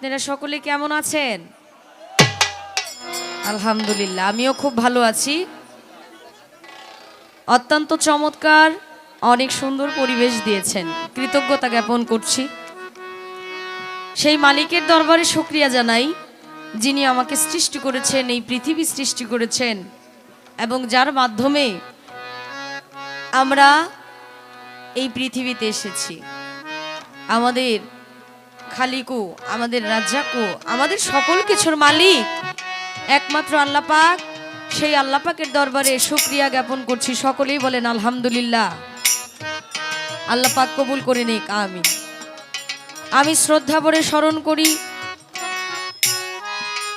আপনারা সকলে কেমন আছেন? আলহামদুলিল্লাহ, আমিও খুব ভালো আছি। অত্যন্ত চমৎকার, অনেক সুন্দর পরিবেশ দিয়েছেন, কৃতজ্ঞতা জ্ঞাপন করছি। সেই মালিকের দরবারে শুকরিয়া জানাই, যিনি আমাকে সৃষ্টি করেছেন, এই পৃথিবী সৃষ্টি করেছেন, এবং যার মাধ্যমে আমরা এই পৃথিবীতে এসেছি। আমাদের খালিকু, আমাদের রাজ্জাকু, আমাদের সকল কিছুর মালিক একমাত্র আল্লাহ পাক। সেই আল্লাহ পাকের দরবারে শুকরিয়া জ্ঞাপন করছি। সকলেই বলেন আলহামদুলিল্লাহ। আল্লাহ পাক কবুল করে নিক, আমিন। আমি শ্রদ্ধা ভরে স্মরণ করি,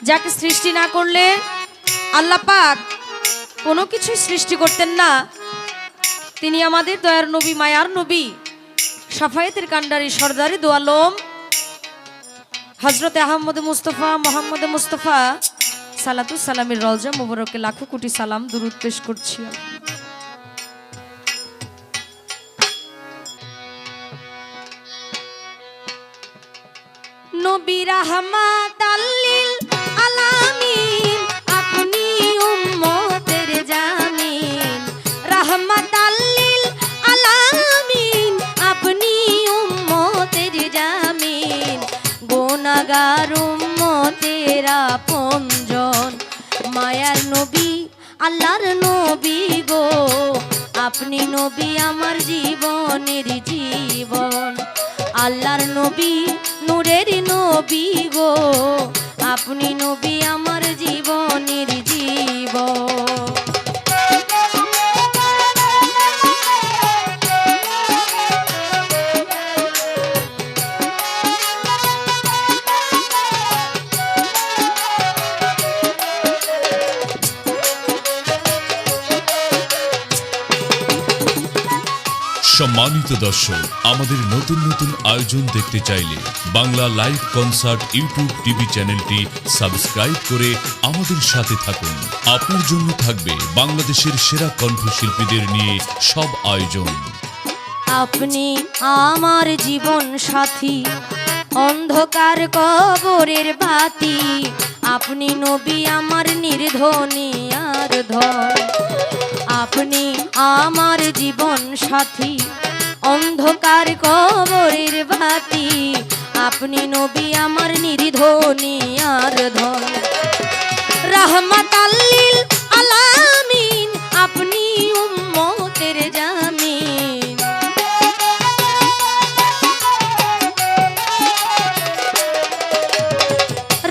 যাকে সৃষ্টি না করলে আল্লাহ পাক কোনো কিছুই সৃষ্টি করতেন না। তিনি আমাদের দয়ার নবী, মায়ার নবী, সাফায়েতের কান্ডারি, সরদারি দো আলম হযরতে আহমদ মুস্তফা, মোহাম্মদ মুস্তফা সালাতু সালামের রওজা মুবারকে লাখো কোটি সালাম দুরূদ পেশ করছি। নবী রাহমাতাল লিল আলামিন, আপনি উম্মতের জামিন। রাহমাতাল লিল আলামিন, আপনি উম্মতের জামিন। গুনাহগার উম্মতের আপনজন, মায়ার নবী, আল্লাহর নবী গো। আপনি নবী আমার জীবনের জীবন। আল্লাহর নবী, নূরের নবী গো। আপনি নবী আমার জীবনের জীবন। সম্মানিত দর্শক, আমাদের নতুন নতুন আয়োজন দেখতে চাইলে Bangla live concert YouTube TV চ্যানেলটি সাবস্ক্রাইব করে আমাদের সাথে থাকুন। আপনার জন্য থাকবে বাংলাদেশের সেরা কণ্ঠশিল্পীদের নিয়ে সব আয়োজন। আপনি আমার জীবন সাথী, অন্ধকার কবরের বাতি। আপনি নবী আমার নির্ধনী আর ধন। আপনি আমার জীবন সাথী, অন্ধকার কবরের বাতি। আপনি নবী আমার নির্ধনী আর ধন। রাহমাতাল লিল আলামিন, আপনি উম্মতের জামিন।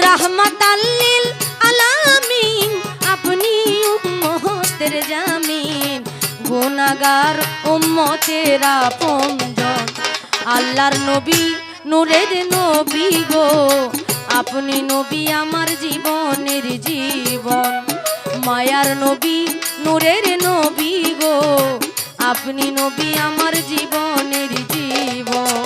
রাহমাতাল লিল আলামিন, আপনি উম্মতের জামিন। গুনাহগার উম্মতের আপনজন, আল্লাহর নবী, নূরের নবী গো। আপনি নবী আমার জীবনের জীবন। মায়ার নবী, নূরের নবী গো। আপনি নবী আমার জীবনের জীবন।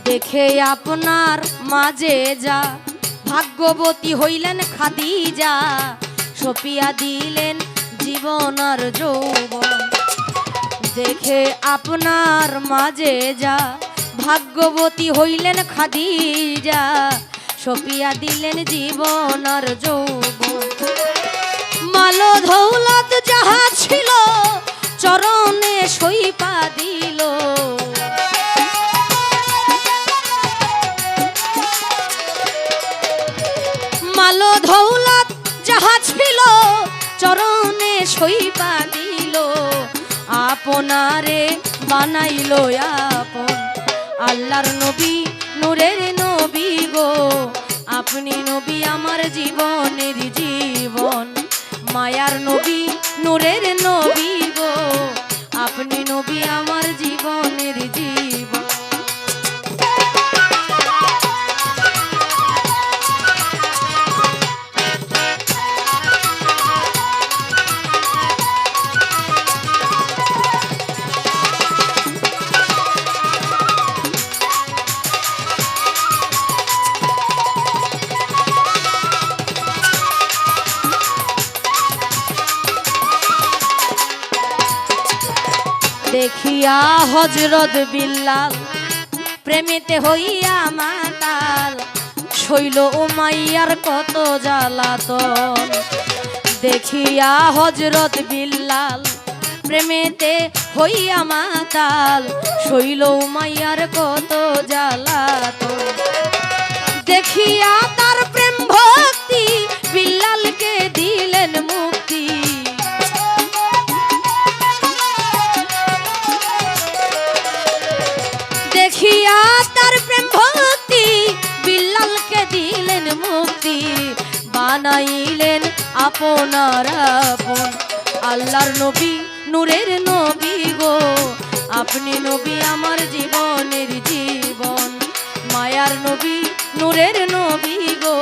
দেখে আপনার মাঝে যা, ভাগ্যবতী হইলেন খাদিজা। সপিয়া দিলেন জীবন আর যৌবন। দেখে আপনার মাঝে যা, ভাগ্যবতী হইলেন খাদিজা। সপিয়া দিলেন জীবন আর যৌবন। মাল দৌলত যাহা ছিল, চরণে সইপা দিল। মাল দৌলত যাহা ছিল, চরণে সইপা দিল। আপনারে বানাইল আপন। আল্লাহর নবী, নূরের নবী গো। আপনি নবী আমার জীবনের জীবন। মায়ার নবী, নূরের নবী গো। আপনি নবী আমার জীবনের জীবন। দেখিয়া হযরত বিল্লাল প্রেমেতে হইয়া মাতাল শৈল উমাইয়ার কত জ্বালাতন দেখিয়া হযরত বিল্লাল প্রেমেতে হইয়া মাতাল শৈল উমাইয়ার কত জ্বালাতন দেখিয়া তার প্রেম ভক্তি বিল্লালকে দিলেন মুক্তি দেখিয়া তার প্রেম ভক্তি বিল্লালকে দিলেন মুক্তি বানাইলেন আপনার আপন আল্লাহর নবী নূরের নবী গো আপনি নবী আমার জীবনের জীবন মায়ার নবী নূরের নবী গো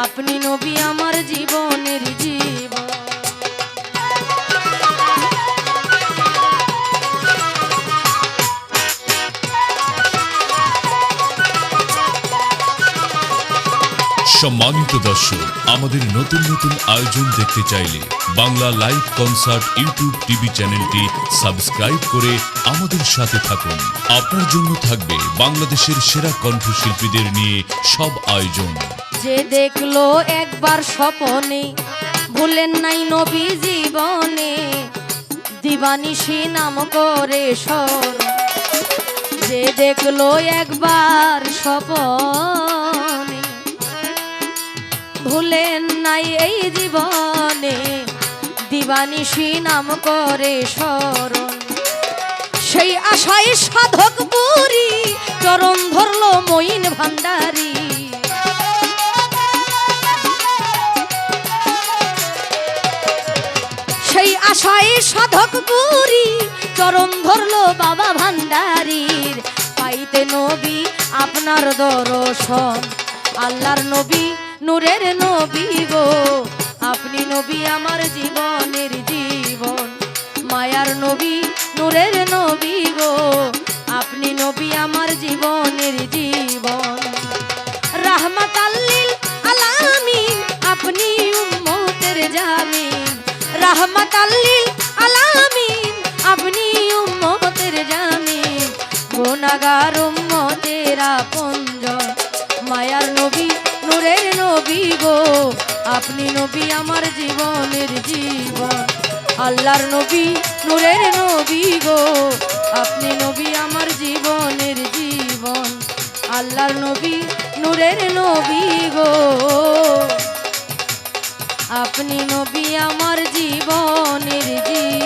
আপনি নবী আমার জীবনের জীবন সম্মানিত দর্শক আমাদের নতুন নতুন আয়োজন দেখতে চাইলে Bangla live concert YouTube TV চ্যানেলটি সাবস্ক্রাইব করে আমাদের সাথে থাকুন। আপনার জন্য থাকবে বাংলাদেশের সেরা কণ্ঠশিল্পীদের নিয়ে সব আয়োজন। যে দেখলো একবার স্বপনে ভুলেন নাই নবী জীবনে দিবানিশি নাম করে স্মরণ যে দেখলো একবার স্বপনে ভুলেন নাই এই জীবনে দিবানিশি নাম করে স্মরণ সেই আশায় সাধক পুরী চরণ ধরলো মঈন ভান্ডারী সেই আশায় সাধক পুরী চরণ ধরলো বাবা ভান্ডারীর পাইতে নবী আপনার দর্শন আল্লাহর নবী নূরের নবী গো আপনি নবী আমার জীবনের জীবন মায়ার নবী নূরের নবী গো আপনি নবী আমার জীবনের জীবন রাহমাতাল লিল আলামিন আপনি উম্মতের জামিন রাহমাতাল লিল আলামিন আপনি উম্মতের জামিন গুনাহগার উম্মতের আপনজন মায়ার নবী নূরের নবী গো আপনি নবী আমার জীবনের জীবন আল্লাহর নবী নূরের নবী গো আপনি নবী আমার জীবনের জীবন আল্লাহর নবী নূরের নবী গো আপনি নবী আমার জীবনের জীবন।